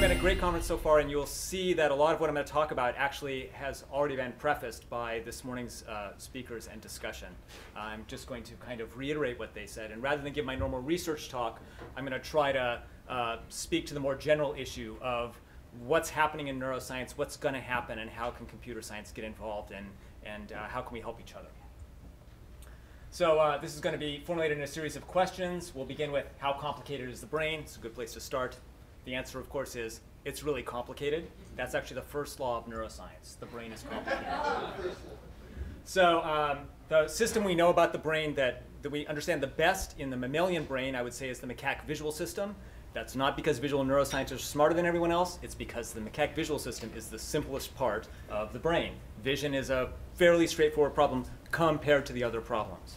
been a great conference so far, and you'll see that a lot of what I'm going to talk about actually has already been prefaced by this morning's speakers and discussion. I'm just going to kind of reiterate what they said, and rather than give my normal research talk, I'm going to try to speak to the more general issue of what's happening in neuroscience, what's going to happen, and how can computer science get involved, and how can we help each other. So this is going to be formulated in a series of questions. We'll begin with how complicated is the brain? It's a good place to start. The answer, of course, is it's really complicated. That's actually the first law of neuroscience. The brain is complicated. So the system we know about the brain that we understand the best in the mammalian brain, I would say, is the macaque visual system. That's not because visual neuroscientists are smarter than everyone else. It's because the macaque visual system is the simplest part of the brain. Vision is a fairly straightforward problem compared to the other problems.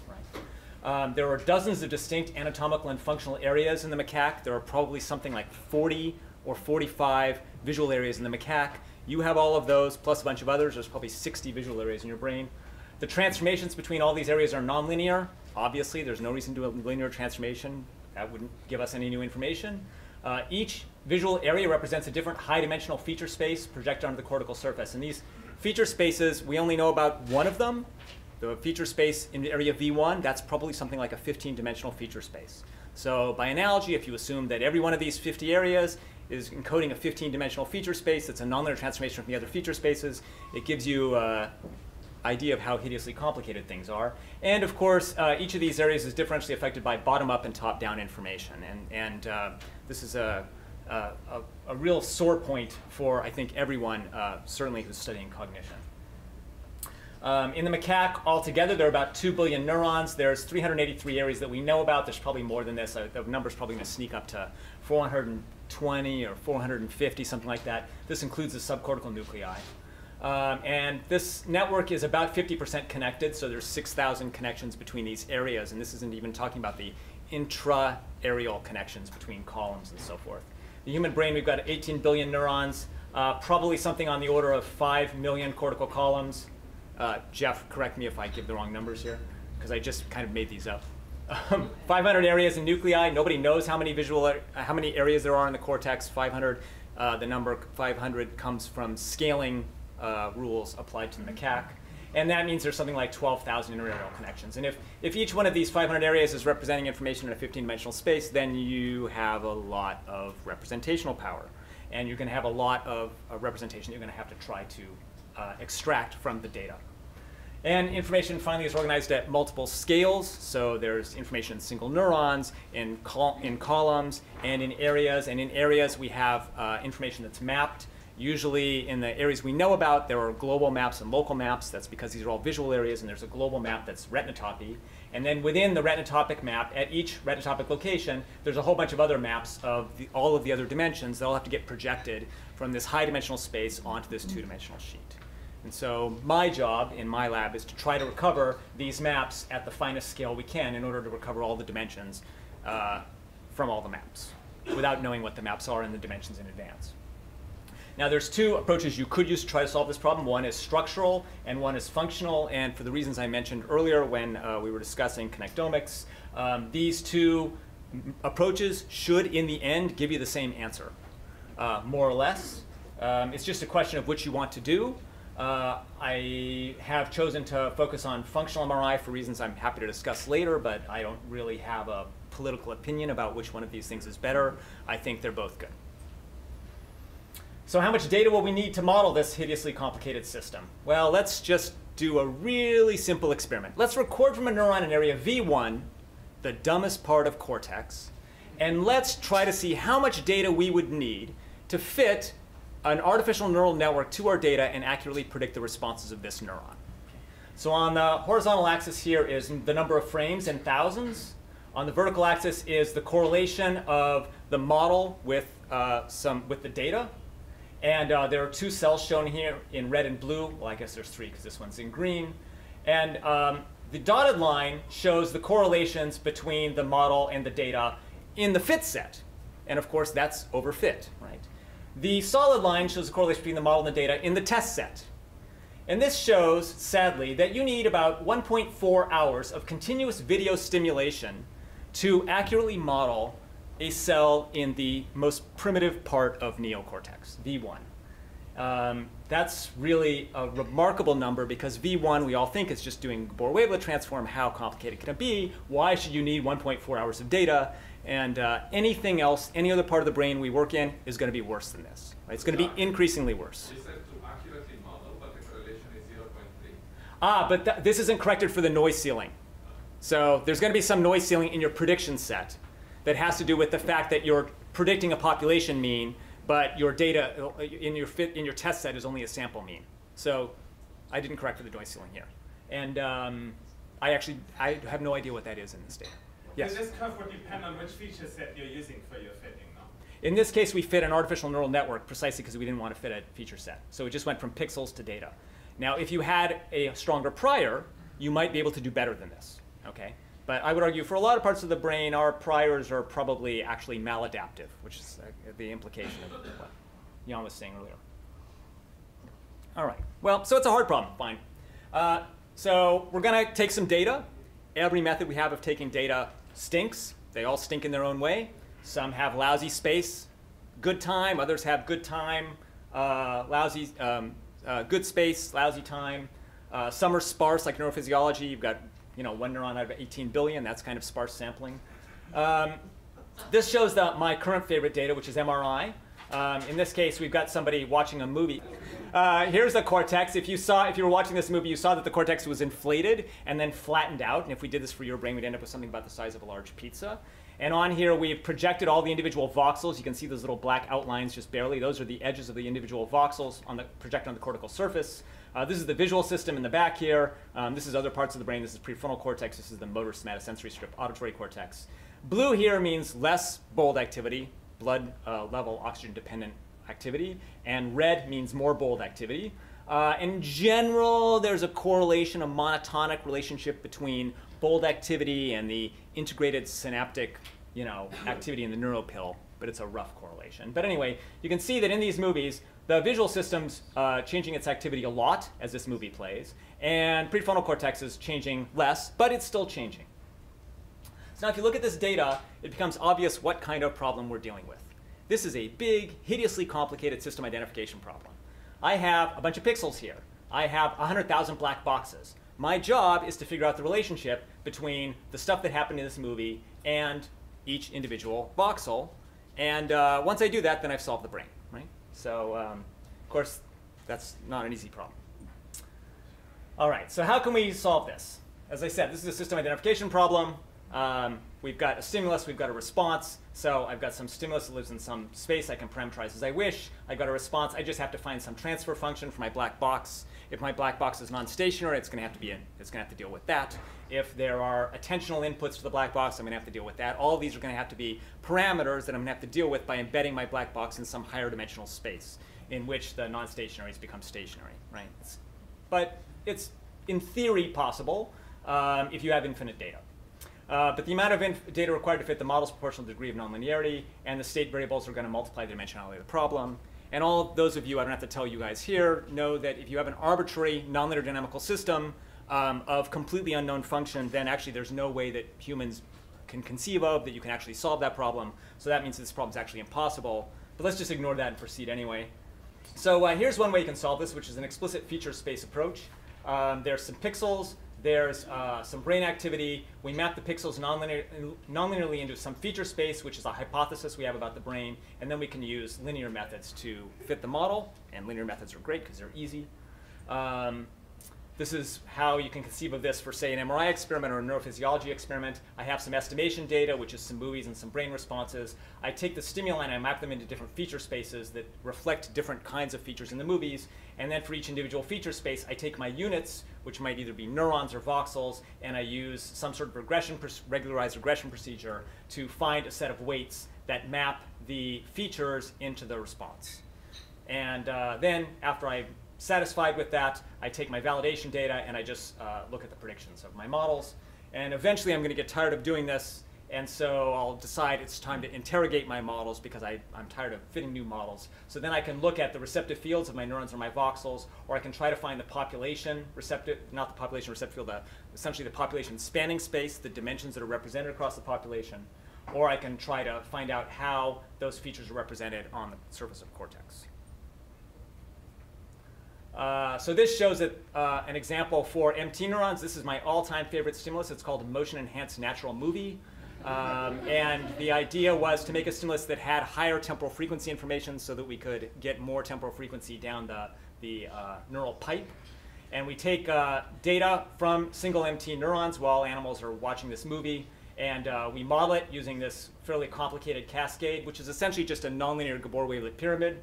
There are dozens of distinct anatomical and functional areas in the macaque. There are probably something like 40 or 45 visual areas in the macaque. You have all of those, plus a bunch of others. There's probably 60 visual areas in your brain. The transformations between all these areas are nonlinear. Obviously, there's no reason to do a linear transformation. That wouldn't give us any new information. Each visual area represents a different high-dimensional feature space projected onto the cortical surface. And these feature spaces, we only know about one of them. The feature space in the area V1, that's probably something like a 15-dimensional feature space. So by analogy, if you assume that every one of these 50 areas is encoding a 15-dimensional feature space, that's a nonlinear transformation from the other feature spaces, it gives you an idea of how hideously complicated things are. And of course, each of these areas is differentially affected by bottom-up and top-down information. And this is a real sore point for, I think, everyone, certainly who's studying cognition. In the macaque altogether, there are about 2 billion neurons. There's 383 areas that we know about. There's probably more than this. The number's probably going to sneak up to 420 or 450, something like that. This includes the subcortical nuclei. And this network is about 50% connected, so there's 6,000 connections between these areas. And this isn't even talking about the intra-areal connections between columns and so forth. The human brain, we've got 18 billion neurons, probably something on the order of 5 million cortical columns. Jeff, correct me if I give the wrong numbers here, because I just kind of made these up. 500 areas and nuclei. Nobody knows how many how many areas there are in the cortex. 500. The number 500 comes from scaling rules applied to the macaque, and that means there's something like 12,000 interareal connections. And if each one of these 500 areas is representing information in a 15-dimensional space, then you have a lot of representational power, and you're going to have a lot of representation you're going to have to try to extract from the data. And information finally is organized at multiple scales. So there's information in single neurons, in columns, and in areas. And in areas, we have information that's mapped. Usually in the areas we know about, there are global maps and local maps. That's because these are all visual areas, and there's a global map that's retinotopy. And then within the retinotopic map, at each retinotopic location, there's a whole bunch of other maps of all of the other dimensions that all have to get projected from this high-dimensional space onto this two-dimensional sheet. And so my job in my lab is to try to recover these maps at the finest scale we can in order to recover all the dimensions from all the maps without knowing what the maps are and the dimensions in advance. Now there's two approaches you could use to try to solve this problem. One is structural and one is functional. And for the reasons I mentioned earlier when we were discussing connectomics, these two approaches should in the end give you the same answer, more or less. It's just a question of which you want to do. I have chosen to focus on functional MRI for reasons I'm happy to discuss later, but I don't really have a political opinion about which one of these things is better. I think they're both good. So how much data will we need to model this hideously complicated system? Well, let's just do a really simple experiment. Let's record from a neuron in area V1, the dumbest part of cortex, and let's try to see how much data we would need to fit an artificial neural network to our data and accurately predict the responses of this neuron. So on the horizontal axis here is the number of frames in thousands. On the vertical axis is the correlation of the model with the data. And there are two cells shown here in red and blue. Well, I guess there's three because this one's in green. And the dotted line shows the correlations between the model and the data in the fit set. And of course, that's overfit, right? The solid line shows the correlation between the model and the data in the test set. And this shows, sadly, that you need about 1.4 hours of continuous video stimulation to accurately model a cell in the most primitive part of neocortex, V1. That's really a remarkable number because V1 we all think is just doing Bohr wavelet transform. How complicated can it be? Why should you need 1.4 hours of data? And anything else, any other part of the brain we work in is going to be worse than this. Right? It's going to be increasingly worse. You said to accurately model, but the correlation is 0.3. But this isn't corrected for the noise ceiling. So there's going to be some noise ceiling in your prediction set that has to do with the fact that you're predicting a population mean, but your data in your test set is only a sample mean. So I didn't correct for the noise ceiling here. And I have no idea what that is in this data. Yes? So this curve would depend on which feature set you're using for your fitting, no? In this case, we fit an artificial neural network precisely because we didn't want to fit a feature set. So it just went from pixels to data. Now, if you had a stronger prior, you might be able to do better than this. Okay? But I would argue for a lot of parts of the brain, our priors are probably actually maladaptive, which is the implication of what Jan was saying earlier. All right. Well, so it's a hard problem. Fine. So we're going to take some data. Every method we have of taking data stinks. They all stink in their own way. Some have lousy space, good time. Others have good time, good space, lousy time. Some are sparse, like neurophysiology. You've got 1 neuron out of 18 billion. That's kind of sparse sampling. This shows my current favorite data, which is MRI. In this case, we've got somebody watching a movie. Here's the cortex. If you were watching this movie, you saw that the cortex was inflated and then flattened out. And if we did this for your brain, we'd end up with something about the size of a large pizza. And on here, we've projected all the individual voxels. You can see those little black outlines just barely. Those are the edges of the individual voxels projected on the cortical surface. This is the visual system in the back here. This is other parts of the brain. This is prefrontal cortex. This is the motor somatosensory strip, auditory cortex. Blue here means less bold activity, blood level oxygen-dependent activity. And red means more bold activity. In general, there's a correlation, a monotonic relationship between bold activity and the integrated synaptic activity in the neuropill, but it's a rough correlation. But anyway, you can see that in these movies, the visual system's changing its activity a lot as this movie plays, and prefrontal cortex is changing less, but it's still changing. So now if you look at this data, it becomes obvious what kind of problem we're dealing with. This is a big, hideously complicated system identification problem. I have a bunch of pixels here. I have 100,000 black boxes. My job is to figure out the relationship between the stuff that happened in this movie and each individual voxel. And once I do that, then I've solved the brain, right? So, of course, that's not an easy problem. All right, so how can we solve this? As I said, this is a system identification problem. We've got a stimulus, we've got a response. So I've got some stimulus that lives in some space. I can parameterize as I wish. I've got a response. I just have to find some transfer function for my black box. If my black box is non-stationary, it's going to have to deal with that. If there are attentional inputs to the black box, I'm going to have to deal with that. All of these are going to have to be parameters that I'm going to have to deal with by embedding my black box in some higher dimensional space in which the non-stationaries become stationary, right? But it's, in theory, possible if you have infinite data. But the amount of data required to fit the model is proportional to the degree of nonlinearity, and the state variables are going to multiply the dimensionality of the problem. And all of those of you, I don't have to tell you guys here, know that if you have an arbitrary nonlinear dynamical system of completely unknown function, then actually there's no way that humans can conceive of that you can actually solve that problem. So that means this problem is actually impossible. But let's just ignore that and proceed anyway. So here's one way you can solve this, which is an explicit feature space approach. There's some pixels. There's some brain activity. We map the pixels nonlinearly into some feature space, which is a hypothesis we have about the brain. And then we can use linear methods to fit the model. And linear methods are great because they're easy. This is how you can conceive of this for, say, an MRI experiment or a neurophysiology experiment. I have some estimation data, which is some movies and some brain responses. I take the stimuli and I map them into different feature spaces that reflect different kinds of features in the movies. And then for each individual feature space, I take my units, which might either be neurons or voxels, and I use some sort of regularized regression procedure to find a set of weights that map the features into the response. And then after I'm satisfied with that, I take my validation data and I just look at the predictions of my models. And eventually I'm going to get tired of doing this, and so I'll decide it's time to interrogate my models because I'm tired of fitting new models. So then I can look at the receptive fields of my neurons or my voxels, or I can try to find the population receptive, not the population receptive field, essentially the population spanning space, the dimensions that are represented across the population. or I can try to find out how those features are represented on the surface of cortex. So this shows an example for MT neurons. This is my all-time favorite stimulus. It's called a motion-enhanced natural movie. And the idea was to make a stimulus that had higher temporal frequency information so that we could get more temporal frequency down the neural pipe. And we take data from single MT neurons while animals are watching this movie, and we model it using this fairly complicated cascade, which is essentially just a nonlinear Gabor wavelet pyramid.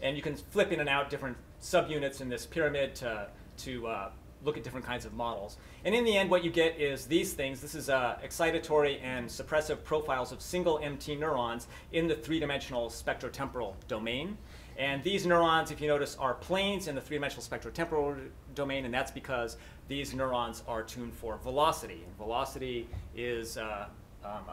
And you can flip in and out different subunits in this pyramid to look at different kinds of models. And in the end, what you get is these things. This is excitatory and suppressive profiles of single MT neurons in the three-dimensional spectrotemporal domain. And these neurons, if you notice, are planes in the three-dimensional spectrotemporal domain, and that's because these neurons are tuned for velocity. And velocity is a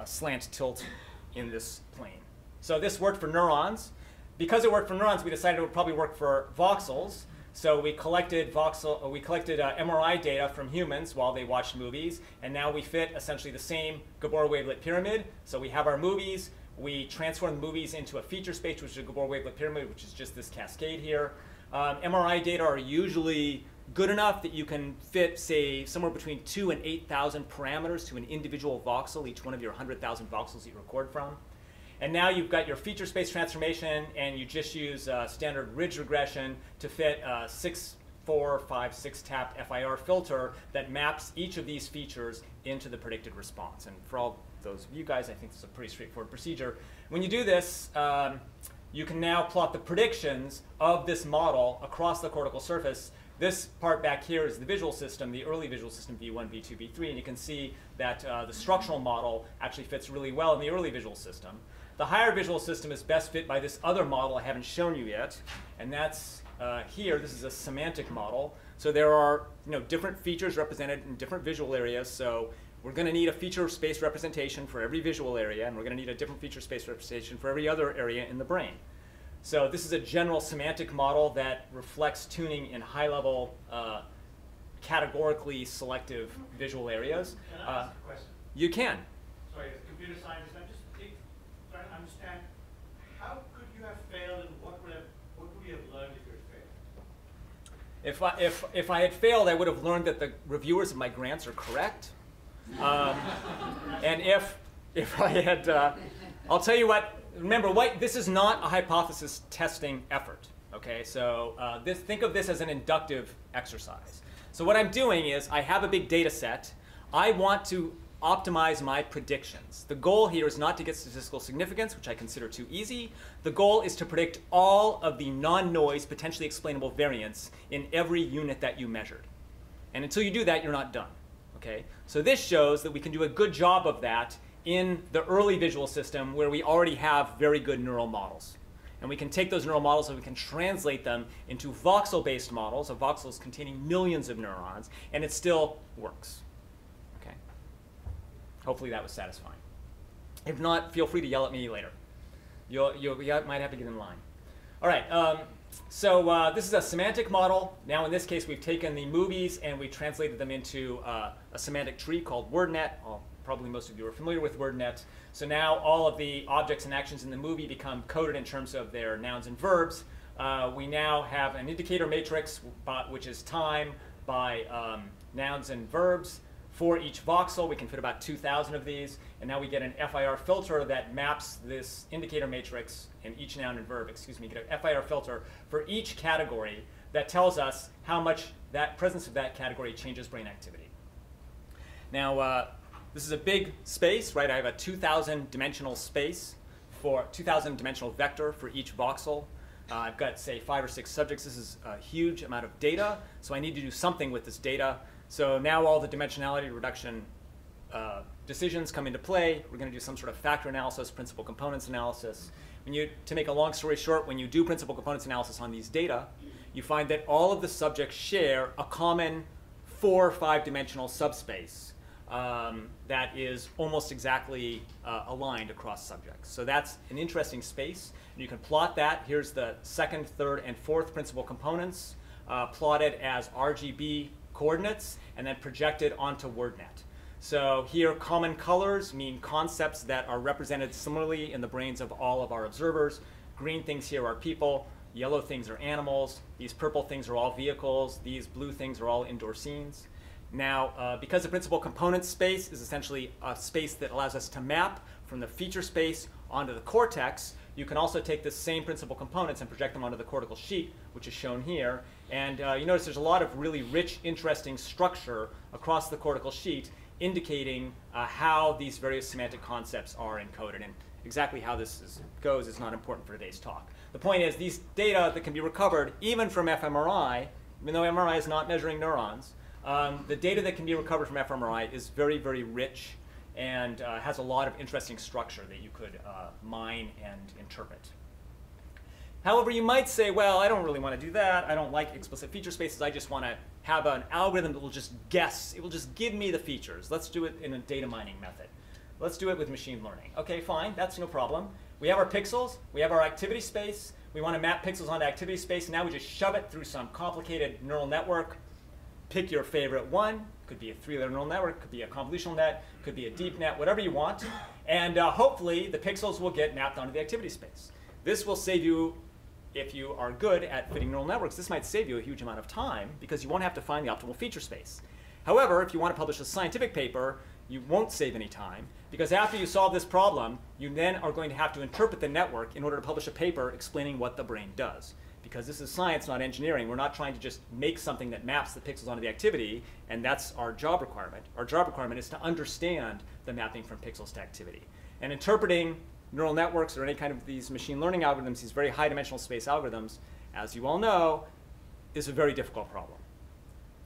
slant tilt in this plane. So this worked for neurons. Because it worked for neurons, we decided it would probably work for voxels. So we collected MRI data from humans while they watched movies, and now we fit essentially the same Gabor wavelet pyramid. So we have our movies. We transform the movies into a feature space, which is a Gabor wavelet pyramid, which is just this cascade here. MRI data are usually good enough that you can fit, say, somewhere between 2,000 and 8,000 parameters to an individual voxel, each one of your 100,000 voxels that you record from. And now you've got your feature space transformation, and you just use standard ridge regression to fit a 6-4-5-6 tapped FIR filter that maps each of these features into the predicted response. And for all those of you guys, I think this is a pretty straightforward procedure. When you do this, you can now plot the predictions of this model across the cortical surface. This part back here is the visual system, the early visual system, V1, V2, V3, and you can see that the structural model actually fits really well in the early visual system. The higher visual system is best fit by this other model I haven't shown you yet, and that's here. This is a semantic model. So there are different features represented in different visual areas. So we're going to need a feature space representation for every visual area, and we're going to need a different feature space representation for every other area in the brain. So this is a general semantic model that reflects tuning in high-level, categorically selective visual areas. Can I ask a question? You can. Sorry, as a computer scientist, I'm just trying to understand, how could you have failed, and what would you have learned if you had failed? If I had failed, I would have learned that the reviewers of my grants are correct. And if I had, I'll tell you what. Remember, this is not a hypothesis testing effort. Okay, so think of this as an inductive exercise. So what I'm doing is I have a big data set. I want to optimize my predictions. The goal here is not to get statistical significance, which I consider too easy. The goal is to predict all of the non-noise, potentially explainable variance in every unit that you measured. And until you do that, you're not done. Okay? So this shows that we can do a good job of that in the early visual system where we already have very good neural models. And we can take those neural models and we can translate them into voxel-based models of voxels containing millions of neurons, and it still works. Okay? Hopefully that was satisfying. If not, feel free to yell at me later. You might have to get in line. All right, so this is a semantic model. Now in this case, we've taken the movies and we translated them into a semantic tree called WordNet. Probably most of you are familiar with WordNet. So now all of the objects and actions in the movie become coded in terms of their nouns and verbs. We now have an indicator matrix, which is time by nouns and verbs. For each voxel, we can fit about 2,000 of these. And now we get an FIR filter that maps this indicator matrix in each noun and verb. Excuse me, get a FIR filter for each category that tells us how much that presence of that category changes brain activity. Now, this is a big space, right? I have a 2,000 dimensional space for 2,000 dimensional vector for each voxel. I've got, say, 5 or 6 subjects. This is a huge amount of data, so I need to do something with this data. So now all the dimensionality reduction decisions come into play. We're going to do some sort of factor analysis, principal components analysis. To make a long story short, when you do principal components analysis on these data, you find that all of the subjects share a common 4 or 5 dimensional subspace that is almost exactly aligned across subjects. So that's an interesting space. And you can plot that. Here's the second, third, and fourth principal components plotted as RGB coordinates and then projected onto WordNet. So here, common colors mean concepts that are represented similarly in the brains of all of our observers. Green things here are people. Yellow things are animals. These purple things are all vehicles. These blue things are all indoor scenes. Now, because the principal component space is essentially a space that allows us to map from the feature space onto the cortex, you can also take the same principal components and project them onto the cortical sheet, which is shown here. And you notice there's a lot of really rich, interesting structure across the cortical sheet indicating how these various semantic concepts are encoded. And exactly how this goes is not important for today's talk. The point is, these data that can be recovered even from fMRI, even though MRI is not measuring neurons, the data that can be recovered from fMRI is very, very rich and has a lot of interesting structure that you could mine and interpret. However, you might say, well, I don't really want to do that. I don't like explicit feature spaces. I just want to have an algorithm that will just guess. It will just give me the features. Let's do it in a data mining method. Let's do it with machine learning. OK, fine. That's no problem. We have our pixels. We have our activity space. We want to map pixels onto activity space. Now we just shove it through some complicated neural network. Pick your favorite one. Could be a 3-layer neural network. Could be a convolutional net. Could be a deep net. Whatever you want. And hopefully, the pixels will get mapped onto the activity space. This will save you, if you are good at fitting neural networks, this might save you a huge amount of time because you won't have to find the optimal feature space. However, if you want to publish a scientific paper, you won't save any time because after you solve this problem, you then are going to have to interpret the network in order to publish a paper explaining what the brain does. Because this is science, not engineering. We're not trying to just make something that maps the pixels onto the activity, and that's our job requirement. Our job requirement is to understand the mapping from pixels to activity. And interpreting neural networks or any kind of these machine learning algorithms, these very high-dimensional space algorithms, as you all know, is a very difficult problem.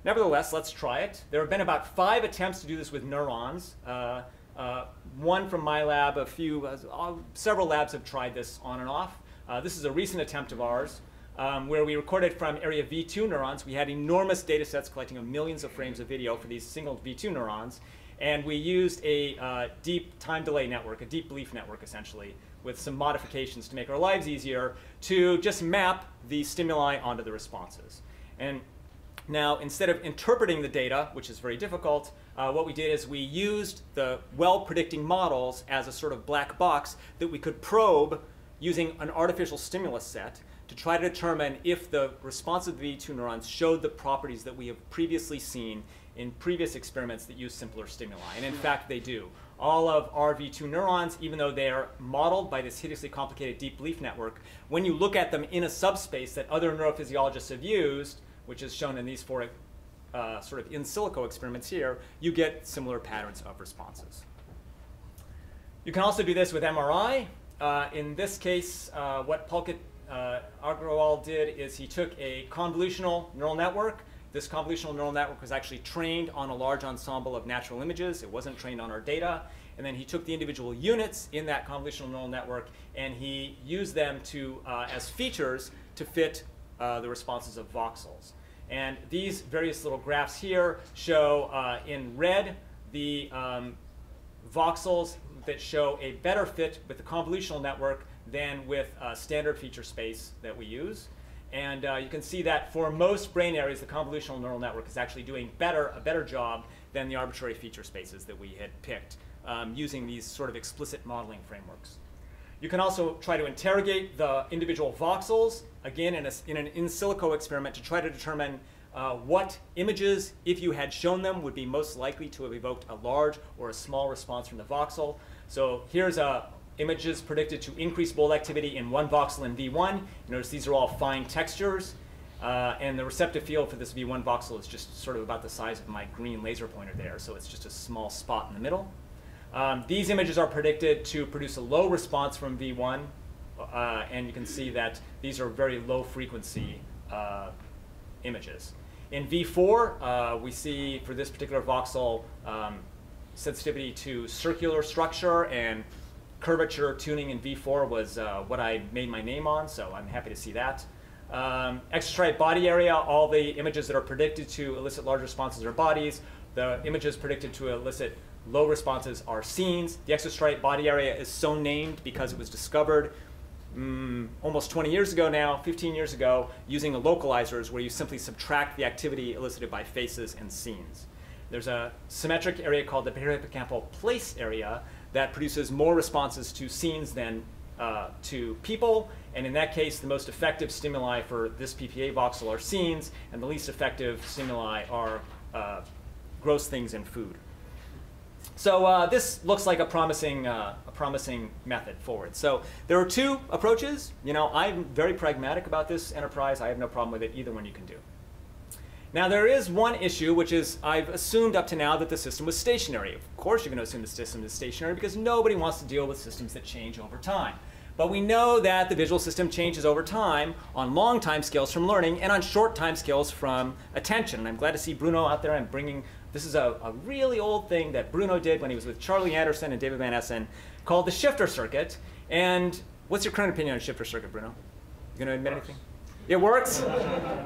Nevertheless, let's try it. There have been about 5 attempts to do this with neurons. One from my lab, several labs have tried this on and off. This is a recent attempt of ours where we recorded from area V2 neurons. We had enormous data sets collecting millions of frames of video for these single V2 neurons. And we used a deep time delay network, a deep belief network essentially, with some modifications to make our lives easier to just map the stimuli onto the responses. And now, instead of interpreting the data, which is very difficult, what we did is we used the well-predicting models as a sort of black box that we could probe using an artificial stimulus set to try to determine if the response of the V2 neurons showed the properties that we have previously seen in previous experiments that use simpler stimuli. And in fact, they do. All of our V2 neurons, even though they are modeled by this hideously complicated deep belief network, when you look at them in a subspace that other neurophysiologists have used, which is shown in these 4 sort of in silico experiments here, you get similar patterns of responses. You can also do this with MRI. In this case, what Pulkit Agrawal did is he took a convolutional neural network. This convolutional neural network was actually trained on a large ensemble of natural images. It wasn't trained on our data. And then he took the individual units in that convolutional neural network and he used them to, as features to fit the responses of voxels. And these various little graphs here show in red the voxels that show a better fit with the convolutional network than with standard feature space that we use. And you can see that for most brain areas, the convolutional neural network is actually doing a better job than the arbitrary feature spaces that we had picked using these sort of explicit modeling frameworks. You can also try to interrogate the individual voxels, again, in an in silico experiment to try to determine what images, if you had shown them, would be most likely to have evoked a large or a small response from the voxel. So here's images predicted to increase bold activity in one voxel in V1. Notice these are all fine textures. And the receptive field for this V1 voxel is just sort of about the size of my green laser pointer there. So it's just a small spot in the middle. These images are predicted to produce a low response from V1. And you can see that these are very low frequency images. In V4, we see for this particular voxel sensitivity to circular structure and curvature tuning in V4 was what I made my name on, so I'm happy to see that. Extrastriate body area, all the images that are predicted to elicit large responses are bodies. The images predicted to elicit low responses are scenes. The extrastriate body area is so named because it was discovered almost 20 years ago now, 15 years ago, using the localizers where you simply subtract the activity elicited by faces and scenes. There's a symmetric area called the perihippocampal place area that produces more responses to scenes than to people. And in that case, the most effective stimuli for this PPA voxel are scenes, and the least effective stimuli are gross things in food. So this looks like a promising method forward. So there are two approaches. You know, I'm very pragmatic about this enterprise. I have no problem with it. Either one you can do. Now there is one issue, which is I've assumed up to now that the system was stationary. Of course you're going to assume the system is stationary because nobody wants to deal with systems that change over time. But we know that the visual system changes over time on long time scales from learning and on short time scales from attention. And I'm glad to see Bruno out there. I'm bringing, this is a really old thing that Bruno did when he was with Charlie Anderson and David Van Essen called the shifter circuit. And what's your current opinion on shifter circuit, Bruno? You going to admit anything? It works?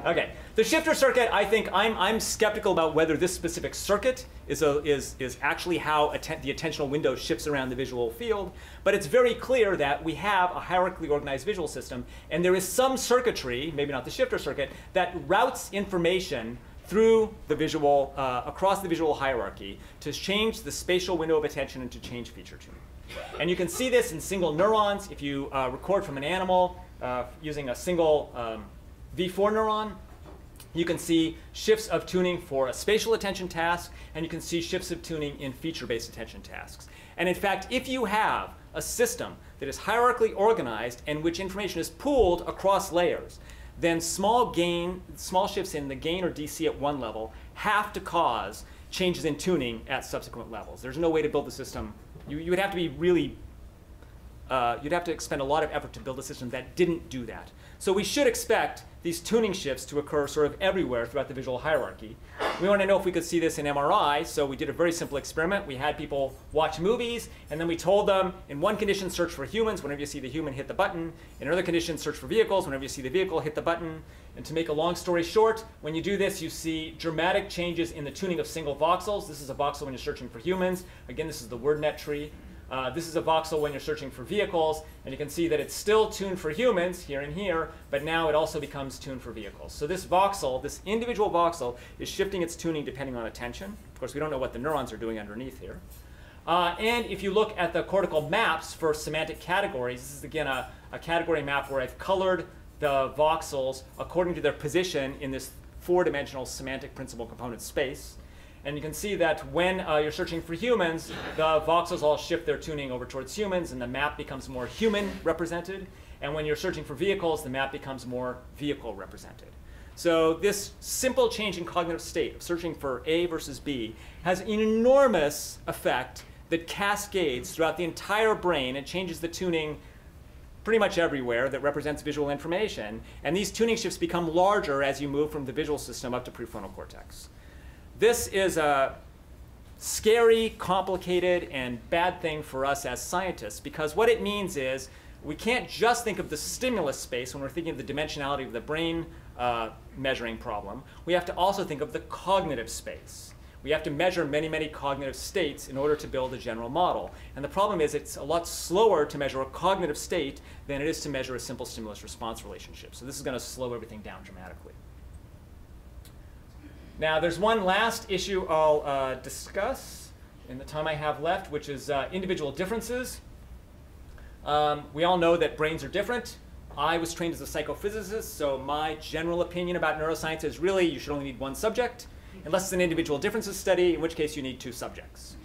Okay. The shifter circuit, I think I'm skeptical about whether this specific circuit is actually how the attentional window shifts around the visual field. But it's very clear that we have a hierarchically organized visual system, and there is some circuitry, maybe not the shifter circuit, that routes information through the visual, across the visual hierarchy to change the spatial window of attention and to change feature tuning. And you can see this in single neurons. If you record from an animal using a single V4 neuron, you can see shifts of tuning for a spatial attention task, and you can see shifts of tuning in feature-based attention tasks. And in fact, if you have a system that is hierarchically organized and which information is pooled across layers, then small shifts in the gain or DC at one level have to cause changes in tuning at subsequent levels. There's no way to build the system. You would have to be really, you'd have to expend a lot of effort to build a system that didn't do that. So we should expect these tuning shifts to occur sort of everywhere throughout the visual hierarchy. We want to know if we could see this in MRI, so we did a very simple experiment. We had people watch movies, and then we told them, in one condition, search for humans. Whenever you see the human, hit the button. In another condition, search for vehicles. Whenever you see the vehicle, hit the button. And to make a long story short, when you do this, you see dramatic changes in the tuning of single voxels. This is a voxel when you're searching for humans. Again, this is the WordNet tree. This is a voxel when you're searching for vehicles, and you can see that it's still tuned for humans here and here, but now it also becomes tuned for vehicles. So this voxel, this individual voxel, is shifting its tuning depending on attention. Of course, we don't know what the neurons are doing underneath here. And if you look at the cortical maps for semantic categories, this is again a category map where I've colored the voxels according to their position in this four-dimensional semantic principal component space. And you can see that when you're searching for humans, the voxels all shift their tuning over towards humans, and the map becomes more human represented. And when you're searching for vehicles, the map becomes more vehicle represented. So this simple change in cognitive state of searching for A versus B has an enormous effect that cascades throughout the entire brain and changes the tuning pretty much everywhere that represents visual information. And these tuning shifts become larger as you move from the visual system up to prefrontal cortex. This is a scary, complicated, and bad thing for us as scientists, because what it means is we can't just think of the stimulus space when we're thinking of the dimensionality of the brain measuring problem. We have to also think of the cognitive space. We have to measure many, many cognitive states in order to build a general model. And the problem is it's a lot slower to measure a cognitive state than it is to measure a simple stimulus-response relationship. So this is going to slow everything down dramatically. Now, there's one last issue I'll discuss in the time I have left, which is individual differences. We all know that brains are different. I was trained as a psychophysicist, so my general opinion about neuroscience is really you should only need one subject, unless it's an individual differences study, in which case you need 2 subjects.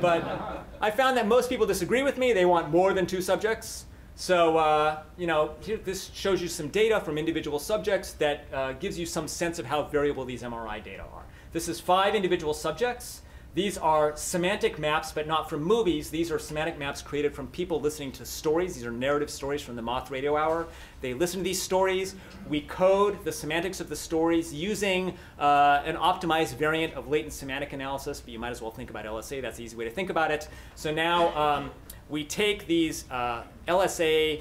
But I found that most people disagree with me. They want more than 2 subjects. So you know, this shows you some data from individual subjects that gives you some sense of how variable these MRI data are. This is 5 individual subjects. These are semantic maps, but not from movies. These are semantic maps created from people listening to stories. These are narrative stories from the Moth Radio Hour. They listen to these stories. We code the semantics of the stories using an optimized variant of latent semantic analysis, but you might as well think about LSA. That's the easy way to think about it. So now we take these LSA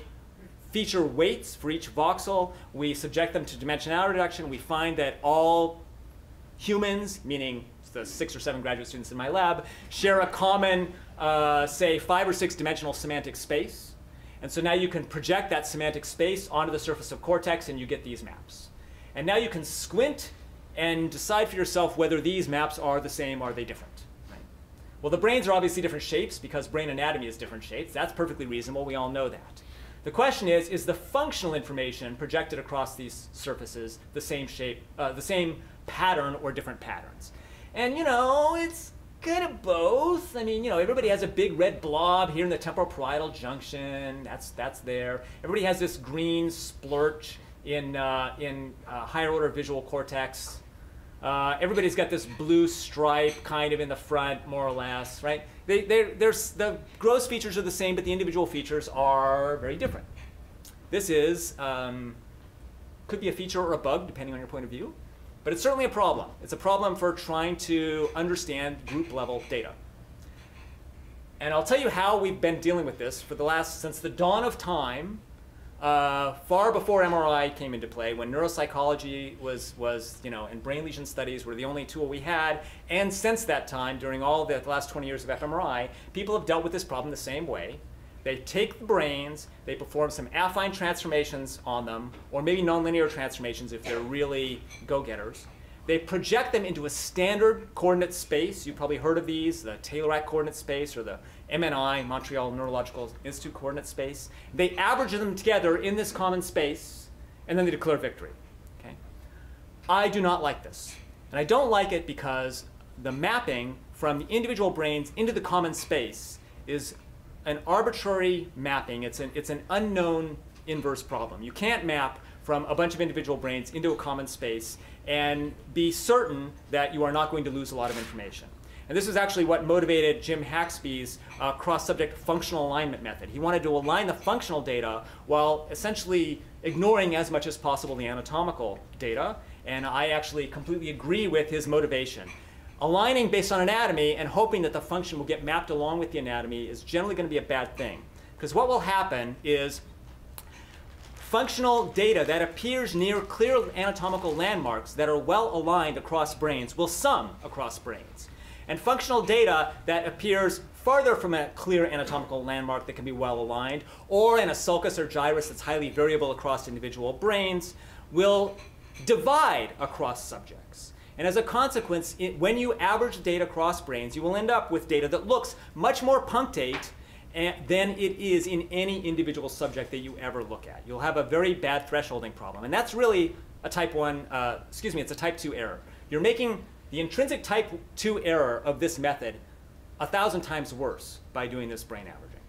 feature weights for each voxel. We subject them to dimensionality reduction. We find that all humans, meaning the 6 or 7 graduate students in my lab, share a common, say, 5 or 6 dimensional semantic space. And so now you can project that semantic space onto the surface of cortex, and you get these maps. And now you can squint and decide for yourself whether these maps are the same or are they different. Right? Well, the brains are obviously different shapes because brain anatomy is different shapes. That's perfectly reasonable. We all know that. The question is the functional information projected across these surfaces the same shape, the same pattern or different patterns? And it's kind of both. I mean, everybody has a big red blob here in the temporal-parietal junction. That's there. Everybody has this green splurch in higher order visual cortex. Everybody's got this blue stripe kind of in the front, more or less, right? The gross features are the same, but the individual features are very different. This could be a feature or a bug, depending on your point of view. But it's certainly a problem. It's a problem for trying to understand group-level data. And I'll tell you how we've been dealing with this since the dawn of time, far before MRI came into play, when neuropsychology was and brain lesion studies were the only tool we had. And since that time, during all the last 20 years of fMRI, people have dealt with this problem the same way. They take the brains, they perform some affine transformations on them, or maybe nonlinear transformations if they're really go-getters. They project them into a standard coordinate space. You've probably heard of these, the Taylor coordinate space or the MNI, Montreal Neurological Institute coordinate space. They average them together in this common space, and then they declare victory. Okay? I do not like this. And I don't like it because the mapping from the individual brains into the common space is an arbitrary mapping. It's an unknown inverse problem. You can't map from a bunch of individual brains into a common space and be certain that you are not going to lose a lot of information. And this is actually what motivated Jim Haxby's cross-subject functional alignment method. He wanted to align the functional data while essentially ignoring as much as possible the anatomical data. And I actually completely agree with his motivation. Aligning based on anatomy and hoping that the function will get mapped along with the anatomy is generally going to be a bad thing. Because what will happen is functional data that appears near clear anatomical landmarks that are well aligned across brains will sum across brains. And functional data that appears farther from a clear anatomical landmark that can be well aligned, or in a sulcus or gyrus that's highly variable across individual brains, will divide across subjects. And as a consequence, when you average data across brains, you will end up with data that looks much more punctate than it is in any individual subject that you ever look at. You'll have a very bad thresholding problem. And that's really a type 2 error. You're making the intrinsic type 2 error of this method 1,000 times worse by doing this brain averaging.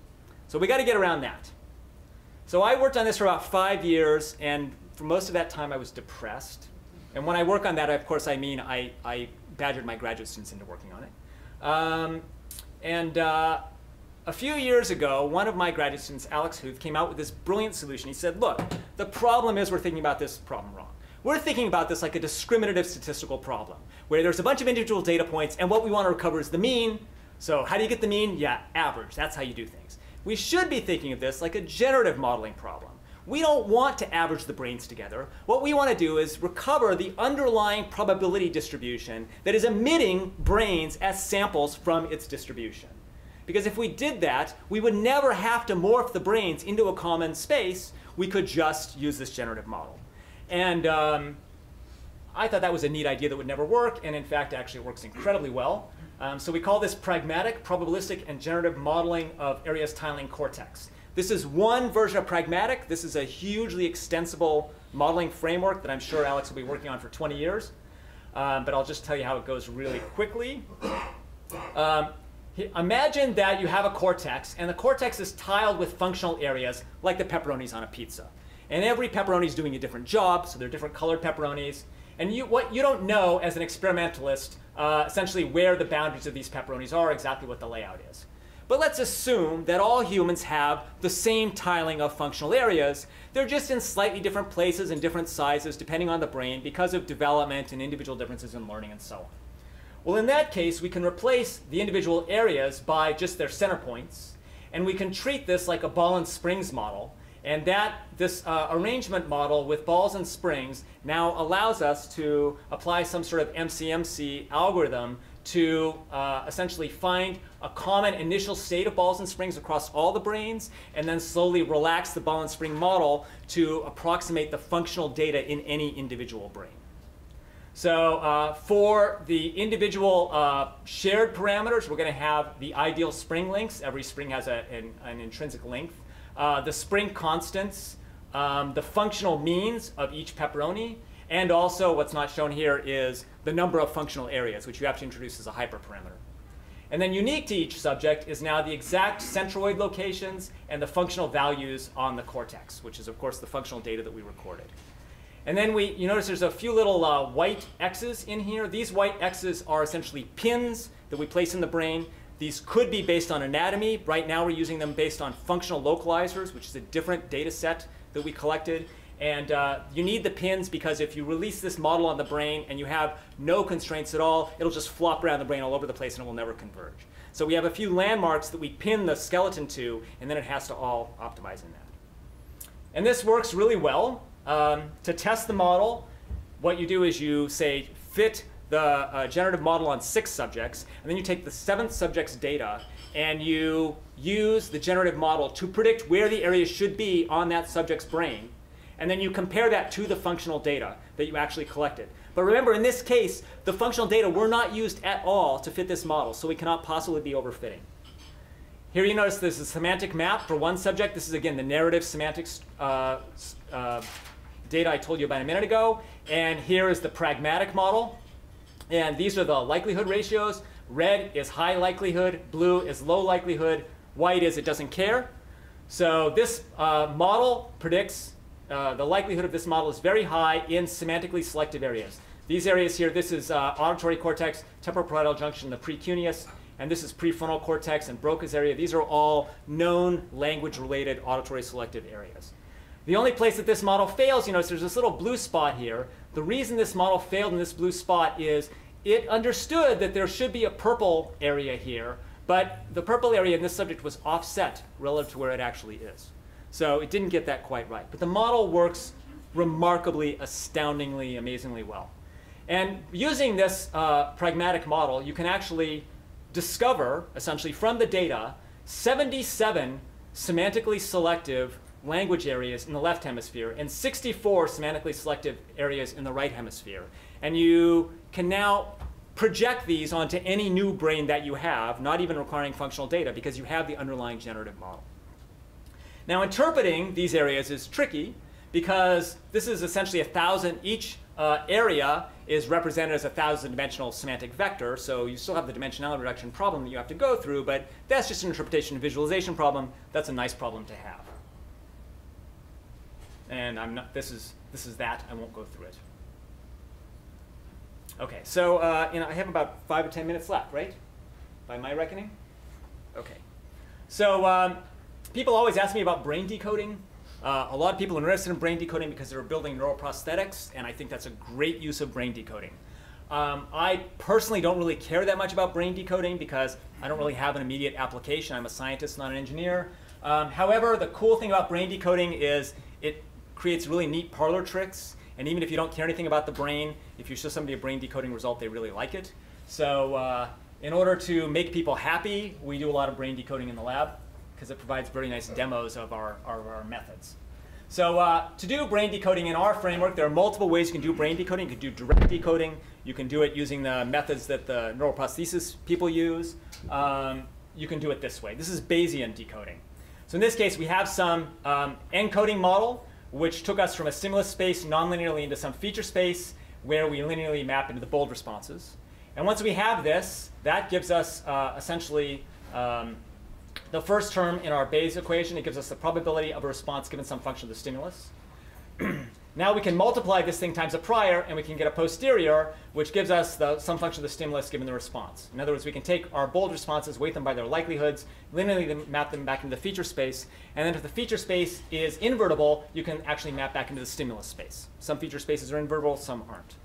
So we got to get around that. So I worked on this for about 5 years, and for most of that time I was depressed. And when I work on that, of course, I mean I badgered my graduate students into working on it. A few years ago, one of my graduate students, Alex Huth, came out with this brilliant solution. He said, look, the problem is we're thinking about this problem wrong. We're thinking about this like a discriminative statistical problem, where there's a bunch of individual data points, and what we want to recover is the mean. So how do you get the mean? Yeah, average. That's how you do things. We should be thinking of this like a generative modeling problem. We don't want to average the brains together. What we want to do is recover the underlying probability distribution that is emitting brains as samples from its distribution. Because if we did that, we would never have to morph the brains into a common space. We could just use this generative model. And I thought that was a neat idea that would never work. And in fact, actually it works incredibly well. So we call this pragmatic, probabilistic, and generative modeling of areas tiling cortex. This is one version of pragmatic. This is a hugely extensible modeling framework that I'm sure Alex will be working on for 20 years. But I'll just tell you how it goes really quickly. Imagine that you have a cortex, and the cortex is tiled with functional areas like the pepperonis on a pizza. And every pepperoni is doing a different job, so they're different colored pepperonis. And what you don't know as an experimentalist, essentially where the boundaries of these pepperonis are, exactly what the layout is. But let's assume that all humans have the same tiling of functional areas. They're just in slightly different places and different sizes depending on the brain because of development and individual differences in learning and so on. Well, in that case, we can replace the individual areas by just their center points. And we can treat this like a ball and springs model. And this arrangement model with balls and springs now allows us to apply some sort of MCMC algorithm to essentially find a common initial state of balls and springs across all the brains, and then slowly relax the ball and spring model to approximate the functional data in any individual brain. So for the individual shared parameters, we're going to have the ideal spring lengths. Every spring has an intrinsic length. The spring constants, the functional means of each pepperoni, and also what's not shown here is the number of functional areas, which you have to introduce as a hyperparameter. And then unique to each subject is now the exact centroid locations and the functional values on the cortex, which is, of course, the functional data that we recorded. And then you notice there's a few little white X's in here. These white X's are essentially pins that we place in the brain. These could be based on anatomy. Right now we're using them based on functional localizers, which is a different data set that we collected. And you need the pins because if you release this model on the brain and you have no constraints at all, it'll just flop around the brain all over the place and it will never converge. So we have a few landmarks that we pin the skeleton to, and then it has to all optimize in that. And this works really well. To test the model, what you do is you say fit the generative model on 6 subjects, and then you take the 7th subject's data and you use the generative model to predict where the areas should be on that subject's brain. And then you compare that to the functional data that you actually collected. But remember, in this case, the functional data were not used at all to fit this model, so we cannot possibly be overfitting. Here you notice there's a semantic map for one subject. This is, again, the narrative semantics data I told you about a minute ago. And here is the pragmatic model. And these are the likelihood ratios. Red is high likelihood. Blue is low likelihood. White is it doesn't care. So this model predicts the likelihood of this model is very high in semantically selective areas. These areas here, this is auditory cortex, temporoparietal junction, the precuneus, and this is prefrontal cortex and Broca's area. These are all known language-related auditory selective areas. The only place that this model fails, you notice there's this little blue spot here. The reason this model failed in this blue spot is it understood that there should be a purple area here, but the purple area in this subject was offset relative to where it actually is. So it didn't get that quite right. But the model works remarkably, astoundingly, amazingly well. And using this pragmatic model, you can actually discover, essentially from the data, 77 semantically selective language areas in the left hemisphere and 64 semantically selective areas in the right hemisphere. And you can now project these onto any new brain that you have, not even requiring functional data, because you have the underlying generative model. Now, interpreting these areas is tricky because this is essentially 1,000. Each area is represented as a 1,000-dimensional semantic vector, so you still have the dimensionality reduction problem that you have to go through, but that's just an interpretation and visualization problem. That's a nice problem to have. And this is that. I won't go through it. Okay, so I have about 5 or 10 minutes left, right? By my reckoning? Okay. So people always ask me about brain decoding. A lot of people are interested in brain decoding because they're building neural prosthetics, and I think that's a great use of brain decoding. I personally don't really care that much about brain decoding because I don't really have an immediate application. I'm a scientist, not an engineer. However, the cool thing about brain decoding is it creates really neat parlor tricks. And even if you don't care anything about the brain, if you show somebody a brain decoding result, they really like it. So in order to make people happy, we do a lot of brain decoding in the lab because it provides very nice demos of our methods. So to do brain decoding in our framework, there are multiple ways you can do brain decoding. You can do direct decoding. You can do it using the methods that the neural prosthesis people use. You can do it this way. This is Bayesian decoding. So in this case, we have some encoding model, which took us from a stimulus space nonlinearly into some feature space where we linearly map into the bold responses. And once we have this, that gives us essentially the first term in our Bayes equation. It gives us the probability of a response given some function of the stimulus. Now we can multiply this thing times a prior, and we can get a posterior, which gives us some function of the stimulus given the response. In other words, we can take our bold responses, weight them by their likelihoods, linearly map them back into the feature space, and then if the feature space is invertible, you can actually map back into the stimulus space. Some feature spaces are invertible, some aren't.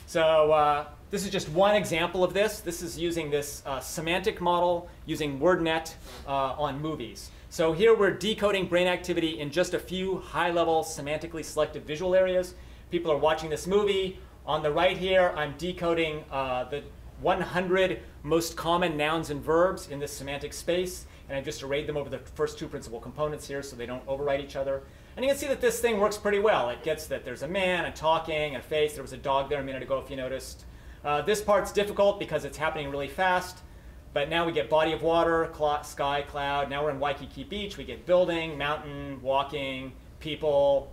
So this is just one example of this. This is using this semantic model using WordNet on movies. So here we're decoding brain activity in just a few high-level semantically selective visual areas. People are watching this movie. On the right here, I'm decoding the 100 most common nouns and verbs in this semantic space. And I've just arrayed them over the first 2 principal components here so they don't overwrite each other. And you can see that this thing works pretty well. It gets that there's a man, a talking, a face. There was a dog there a minute ago, if you noticed. This part's difficult because it's happening really fast. But now we get body of water, sky, cloud. Now we're in Waikiki Beach. We get building, mountain, walking, people,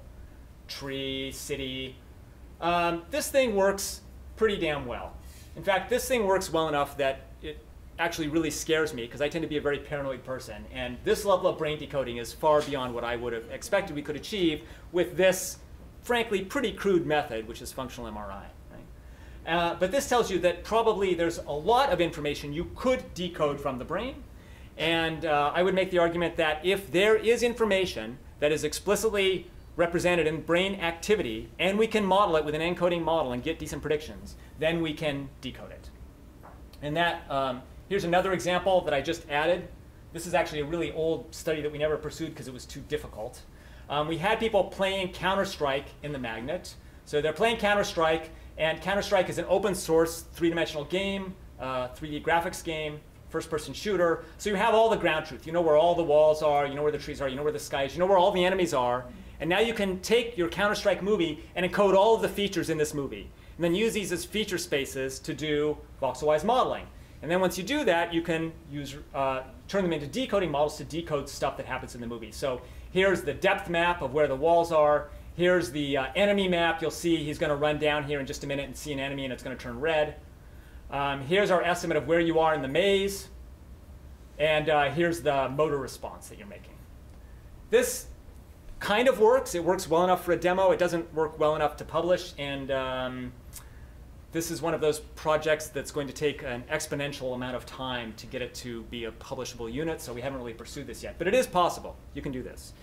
tree, city. This thing works pretty damn well. In fact, this thing works well enough that it actually really scares me because I tend to be a very paranoid person. And this level of brain decoding is far beyond what I would have expected we could achieve with this, frankly, pretty crude method, which is functional MRI. But this tells you that probably there's a lot of information you could decode from the brain. And I would make the argument that if there is information that is explicitly represented in brain activity, and we can model it with an encoding model and get decent predictions, then we can decode it. And that, here's another example that I just added. This is actually a really old study that we never pursued because it was too difficult. We had people playing Counter-Strike in the magnet. So they're playing Counter-Strike. And Counter-Strike is an open source, three-dimensional game, 3D graphics game, first-person shooter. So you have all the ground truth. You know where all the walls are, you know where the trees are, you know where the sky is, you know where all the enemies are. And now you can take your Counter-Strike movie and encode all of the features in this movie. And then use these as feature spaces to do voxel-wise modeling. And then once you do that, you can use, turn them into decoding models to decode stuff that happens in the movie. So here's the depth map of where the walls are. Here's the enemy map. You'll see he's going to run down here in just a minute and see an enemy, and it's going to turn red. Here's our estimate of where you are in the maze. And here's the motor response that you're making. This kind of works. It works well enough for a demo. It doesn't work well enough to publish. And this is one of those projects that's going to take an exponential amount of time to get it to be a publishable unit. So we haven't really pursued this yet. But it is possible. You can do this.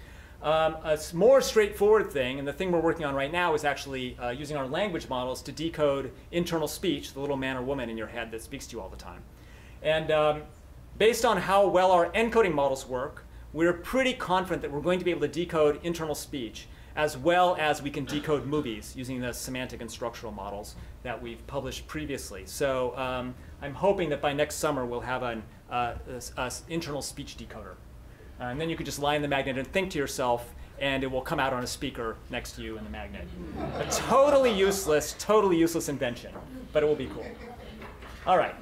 A more straightforward thing, and the thing we're working on right now, is actually using our language models to decode internal speech, the little man or woman in your head that speaks to you all the time. And based on how well our encoding models work, we're pretty confident that we're going to be able to decode internal speech as well as we can decode movies using the semantic and structural models that we've published previously. So I'm hoping that by next summer we'll have an internal speech decoder. And then you could just lie in the magnet and think to yourself, and it will come out on a speaker next to you in the magnet. A totally useless invention, but it will be cool. All right.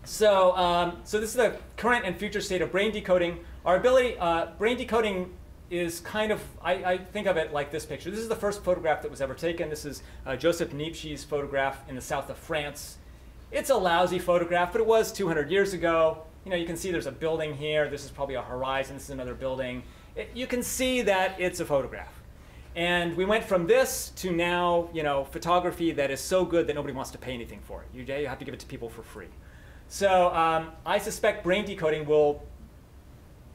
So, so this is the current and future state of brain decoding. Our ability, brain decoding is kind of, I think of it like this picture. This is the first photograph that was ever taken. This is Joseph Niepce's photograph in the south of France. It's a lousy photograph, but it was 200 years ago. You know, you can see there's a building here. This is probably a horizon. This is another building. You can see that it's a photograph. And we went from this to now, you know, photography that is so good that nobody wants to pay anything for it. You have to give it to people for free. So I suspect brain decoding will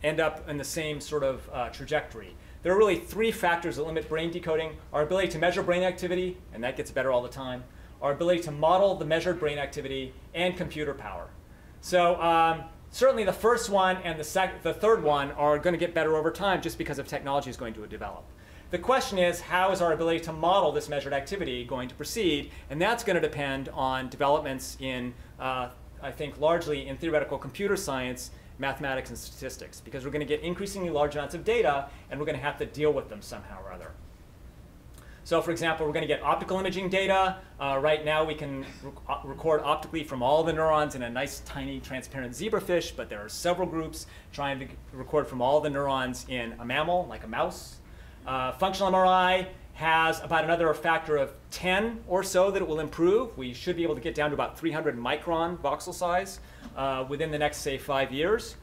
end up in the same sort of trajectory. There are really three factors that limit brain decoding: our ability to measure brain activity, and that gets better all the time, our ability to model the measured brain activity, and computer power. So certainly the first one and the third one are going to get better over time just because of technology is going to develop. The question is, how is our ability to model this measured activity going to proceed? And that's going to depend on developments in, I think, largely in theoretical computer science, mathematics, and statistics, because we're going to get increasingly large amounts of data, and we're going to have to deal with them somehow or other. So for example, we're going to get optical imaging data. Right now we can record optically from all the neurons in a nice tiny transparent zebrafish, but there are several groups trying to record from all the neurons in a mammal, like a mouse. Functional MRI has about another factor of 10 or so that it will improve. We should be able to get down to about 300 micron voxel size within the next, say, 5 years.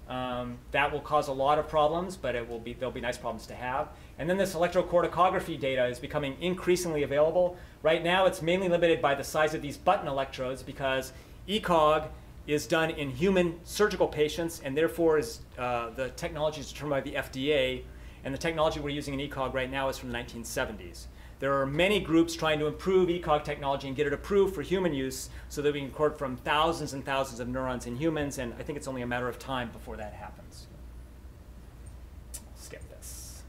That will cause a lot of problems, but there'll be nice problems to have. And then this electrocorticography data is becoming increasingly available. Right now, it's mainly limited by the size of these button electrodes because ECOG is done in human surgical patients, and therefore the technology is determined by the FDA, and the technology we're using in ECOG right now is from the 1970s. There are many groups trying to improve ECOG technology and get it approved for human use so that we can record from thousands and thousands of neurons in humans, and I think it's only a matter of time before that happens. Skip this.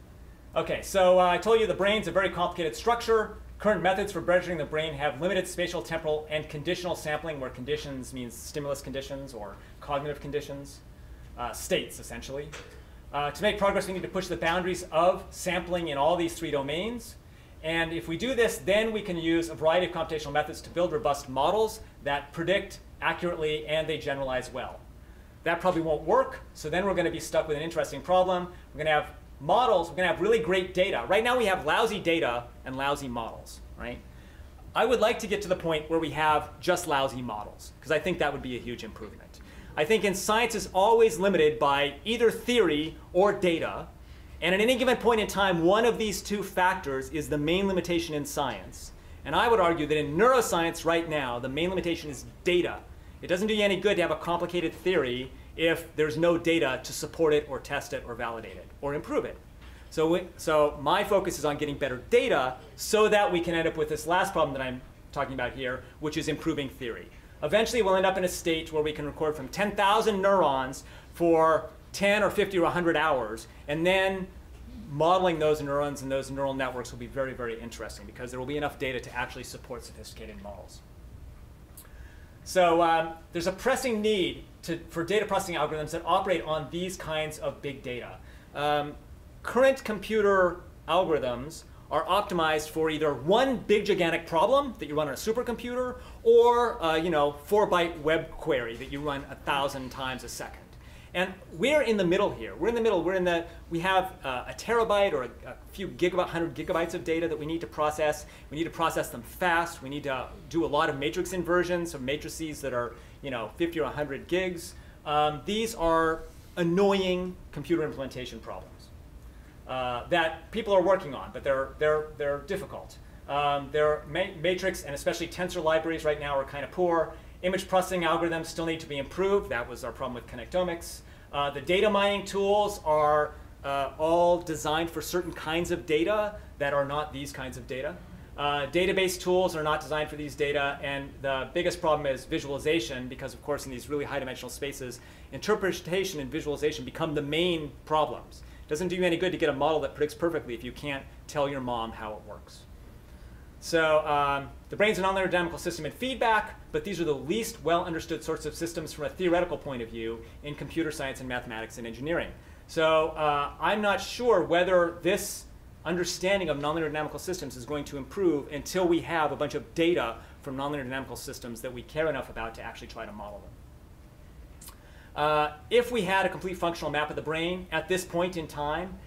Okay, so I told you the brain's a very complicated structure. Current methods for measuring the brain have limited spatial, temporal, and conditional sampling, where conditions means stimulus conditions or cognitive conditions, states, essentially. To make progress, we need to push the boundaries of sampling in all these 3 domains. And if we do this, then we can use a variety of computational methods to build robust models that predict accurately and they generalize well. That probably won't work, so then we're going to be stuck with an interesting problem. We're going to have models, we're going to have really great data. Right now we have lousy data and lousy models, right? I would like to get to the point where we have just lousy models, because I think that would be a huge improvement. I think in science is always limited by either theory or data. And at any given point in time, one of these 2 factors is the main limitation in science. And I would argue that in neuroscience right now, the main limitation is data. It doesn't do you any good to have a complicated theory if there's no data to support it or test it or validate it or improve it. So my focus is on getting better data so that we can end up with this last problem that I'm talking about here, which is improving theory. Eventually, we'll end up in a state where we can record from 10,000 neurons for 10 or 50 or 100 hours, and then modeling those neurons and those neural networks will be very, very interesting because there will be enough data to actually support sophisticated models. So there's a pressing need for data processing algorithms that operate on these kinds of big data. Current computer algorithms are optimized for either one big gigantic problem that you run on a supercomputer or 4-byte web query that you run 1,000 times a second. And we're in the middle here. We're in the middle. We have a terabyte or a few 100 gigabytes of data that we need to process. We need to process them fast. We need to do a lot of matrix inversions of matrices that are 50 or 100 gigs. These are annoying computer implementation problems that people are working on, but they're difficult. Their matrix and especially tensor libraries right now are kind of poor. Image processing algorithms still need to be improved. That was our problem with connectomics. The data mining tools are all designed for certain kinds of data that are not these kinds of data. Database tools are not designed for these data, and the biggest problem is visualization because, of course, in these really high-dimensional spaces, interpretation and visualization become the main problems. It doesn't do you any good to get a model that predicts perfectly if you can't tell your mom how it works. So the brain's a nonlinear dynamical system in feedback, but these are the least well-understood sorts of systems from a theoretical point of view in computer science and mathematics and engineering. So I'm not sure whether this understanding of nonlinear dynamical systems is going to improve until we have a bunch of data from nonlinear dynamical systems that we care enough about to actually try to model them. If we had a complete functional map of the brain at this point in time,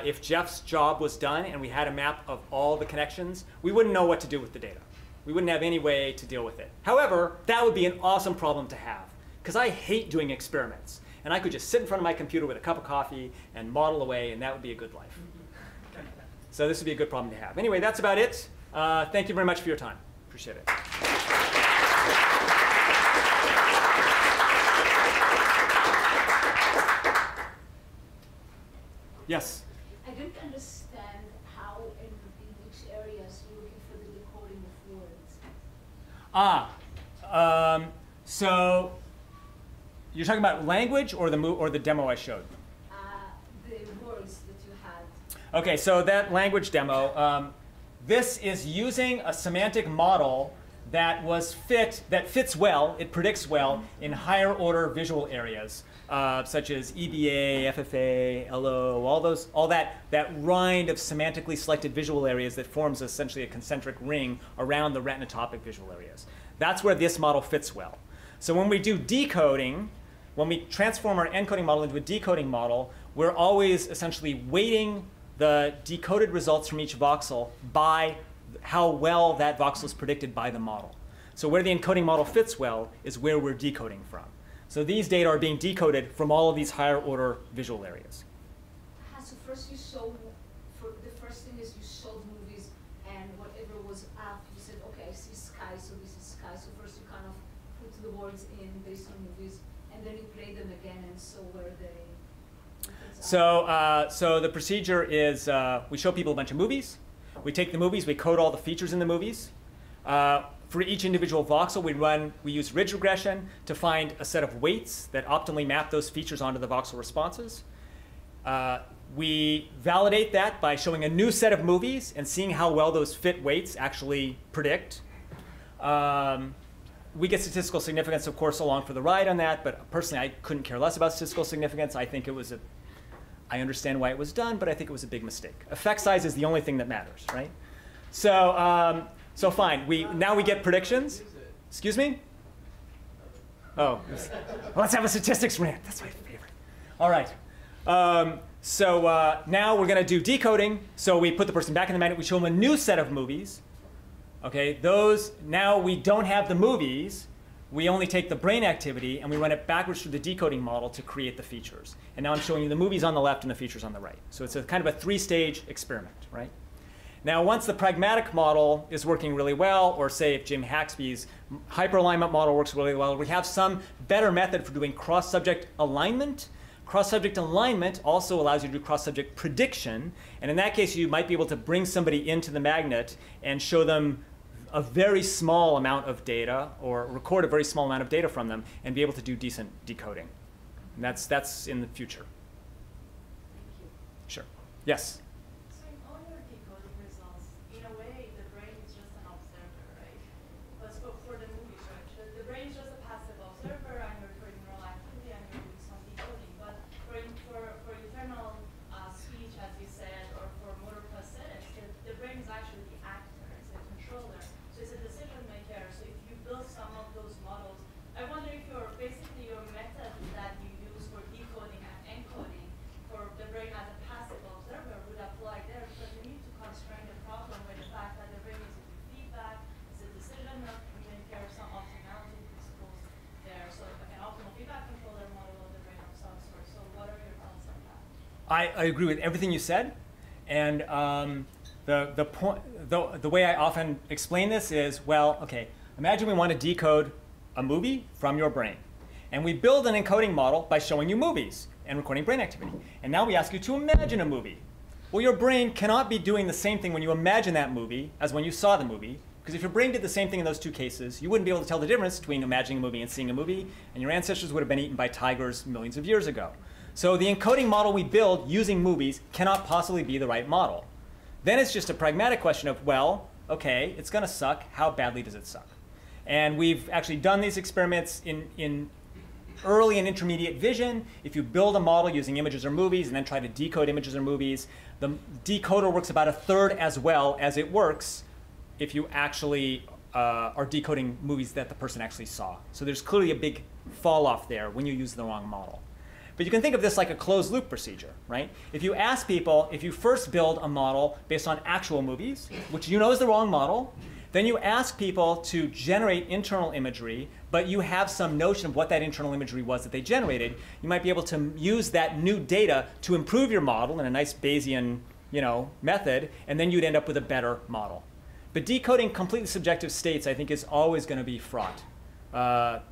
if Jeff's job was done and we had a map of all the connections, we wouldn't know what to do with the data. We wouldn't have any way to deal with it. However, that would be an awesome problem to have, because I hate doing experiments. And I could just sit in front of my computer with a cup of coffee and model away, and that would be a good life. So this would be a good problem to have. Anyway, that's about it. Thank you very much for your time. Appreciate it. Yes? I didn't understand how in which areas you're looking for the decoding of words. So you're talking about language or the demo I showed? The words that you had. OK, so that language demo, this is using a semantic model that fits well, it predicts well in higher order visual areas. Such as EBA, FFA, LO, all that rind of semantically selected visual areas that forms essentially a concentric ring around the retinotopic visual areas. That's where this model fits well. So when we do decoding, when we transform our encoding model into a decoding model, we're always essentially weighting the decoded results from each voxel by how well that voxel is predicted by the model. So where the encoding model fits well is where we're decoding from. So these data are being decoded from all of these higher order visual areas. So first you show, the first thing is you showed movies and whatever was up, you said, OK, I see sky, so this is sky. So first you kind of put the words in based on movies, and then you play them again, and so where they... So the procedure is we show people a bunch of movies. We take the movies, we code all the features in the movies. For each individual voxel, we use ridge regression to find a set of weights that optimally map those features onto the voxel responses. We validate that by showing a new set of movies and seeing how well those fit weights actually predict. We get statistical significance, of course, along for the ride on that, but personally, I couldn't care less about statistical significance. I think it was I understand why it was done, but I think it was a big mistake. Effect size is the only thing that matters, right? So, so fine. Now we get predictions. Excuse me? Oh, let's have a statistics rant. That's my favorite. All right. So now we're going to do decoding. So we put the person back in the magnet. We show them a new set of movies. Okay, those, now we don't have the movies. We only take the brain activity and we run it backwards through the decoding model to create the features. And now I'm showing you the movies on the left and the features on the right. So it's a kind of a three-stage experiment, right? Now, once the pragmatic model is working really well, or say if Jim Haxby's hyperalignment model works really well, we have some better method for doing cross-subject alignment. Cross-subject alignment also allows you to do cross-subject prediction. And in that case, you might be able to bring somebody into the magnet and show them a very small amount of data, or record a very small amount of data from them, and be able to do decent decoding. And that's in the future. Thank you. Sure. Yes? So in all your decoding results, in a way, the brain is just an observer, right? But for the movie structure, the brain is just a passive observer, and you're recording neural activity, and you're doing some decoding. But for internal speech, as you said, or for motor prosthetics, the brain is actually the actor, it's the controller. So it's a decision maker. So if you build some of those models, I wonder if basically your method that you use for decoding and encoding for the brain as a passive observer would apply there, because you need to constrain the problem with the fact that the brain is a feedback, it's a decision maker, some optimality principles there. So like an optimal feedback controller model of the brain of some sort. So what are your thoughts on that? I agree with everything you said. And the way I often explain this is, well, okay, imagine we want to decode a movie from your brain. And we build an encoding model by showing you movies and recording brain activity. And now we ask you to imagine a movie. Well, your brain cannot be doing the same thing when you imagine that movie as when you saw the movie. Because if your brain did the same thing in those two cases, you wouldn't be able to tell the difference between imagining a movie and seeing a movie. And your ancestors would have been eaten by tigers millions of years ago. So the encoding model we build using movies cannot possibly be the right model. Then it's just a pragmatic question of, well, okay, it's going to suck. How badly does it suck? And we've actually done these experiments in early and intermediate vision. If you build a model using images or movies and then try to decode images or movies, the decoder works about a third as well as it works if you actually are decoding movies that the person actually saw. So there's clearly a big fall off there when you use the wrong model. But you can think of this like a closed loop procedure, right? If you ask people, if you first build a model based on actual movies, which you know is the wrong model, then you ask people to generate internal imagery, but you have some notion of what that internal imagery was that they generated, you might be able to use that new data to improve your model in a nice Bayesian, method, and then you'd end up with a better model. But decoding completely subjective states, I think, is always going to be fraught.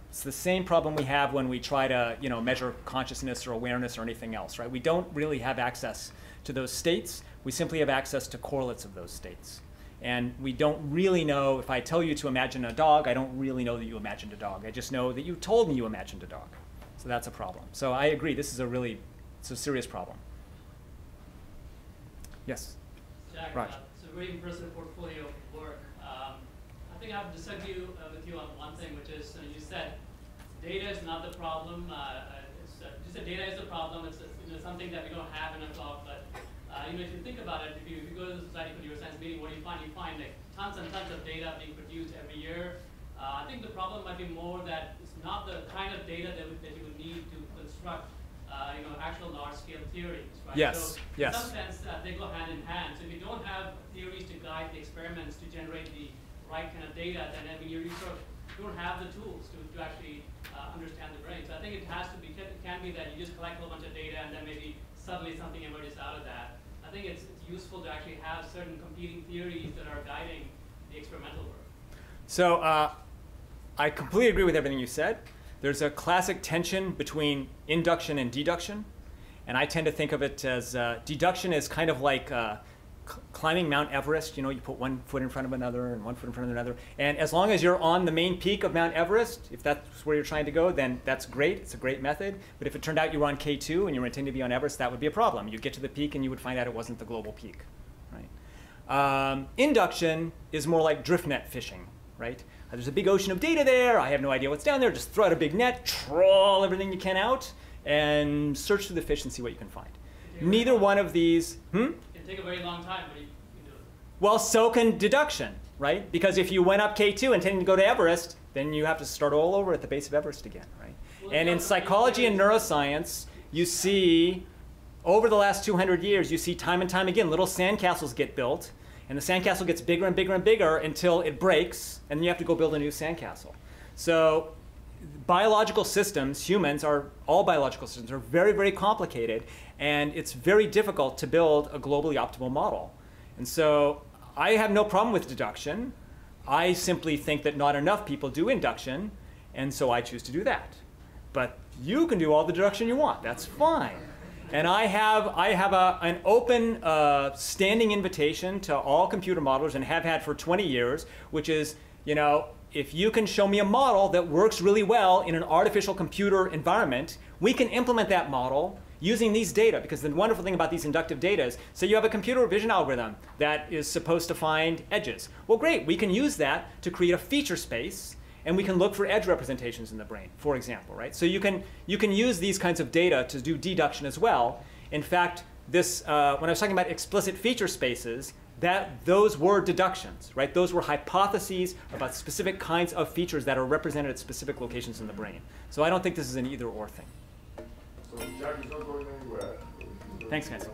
It's the same problem we have when we try to measure consciousness or awareness or anything else, right? We don't really have access to those states. We simply have access to correlates of those states. And we don't really know, if I tell you to imagine a dog, I don't really know that you imagined a dog. I just know that you told me you imagined a dog. So that's a problem. So I agree, this is it's a serious problem. Yes? Jack, Raj. it's a very impressive portfolio of work. I think I have to disagree with you on one thing, which is you said data is not the problem. You said data is the problem. It's something that we don't have enough of. But if you think about it, if you go to the Society for Neuroscience meeting, what do you find? You find like tons and tons of data being produced every year. I think the problem might be more that it's not the kind of data that you would need to construct actual large-scale theories, right? Yes, so yes. In some sense, they go hand in hand. So if you don't have theories to guide the experiments to generate the right kind of data, then you sort of don't have the tools to actually understand the brain. So I think it can be that you just collect a whole bunch of data and then maybe suddenly something emerges out of that. I think it's useful to actually have certain competing theories that are guiding the experimental work. So I completely agree with everything you said. There's a classic tension between induction and deduction. And I tend to think of it as deduction is kind of like climbing Mount Everest. You put one foot in front of another and one foot in front of another. And as long as you're on the main peak of Mount Everest, if that's where you're trying to go, then that's great. It's a great method. But if it turned out you were on K2 and you were intending to be on Everest, that would be a problem. You'd get to the peak and you would find out it wasn't the global peak, right? Induction is more like drift net fishing, right? There's a big ocean of data there. I have no idea what's down there. Just throw out a big net, trawl everything you can out, and search through the fish and see what you can find. Neither one of these, It can take a very long time, but you can do it. Well, so can deduction, right? Because if you went up K2 intending to go to Everest, then you have to start all over at the base of Everest again, right? Well, And in yeah, psychology and neuroscience, you see, over the last 200 years, you see time and time again, little sandcastles get built, and the sandcastle gets bigger and bigger and bigger until it breaks, and then you have to go build a new sandcastle. So biological systems, all biological systems are very, very complicated, and it's very difficult to build a globally optimal model. And so I have no problem with deduction. I simply think that not enough people do induction, and so I choose to do that. But you can do all the deduction you want. That's fine. And I have an open standing invitation to all computer modelers, and have had for 20 years, which is, if you can show me a model that works really well in an artificial computer environment, we can implement that model using these data. Because the wonderful thing about these inductive data is, say you have a computer vision algorithm that is supposed to find edges. Well, great, we can use that to create a feature space, and we can look for edge representations in the brain, for example, right? So you can use these kinds of data to do deduction as well. In fact, when I was talking about explicit feature spaces, those were deductions, right? Those were hypotheses about specific kinds of features that are represented at specific locations in the brain. So I don't think this is an either-or thing. So Jack is not going anywhere. Thanks, guys.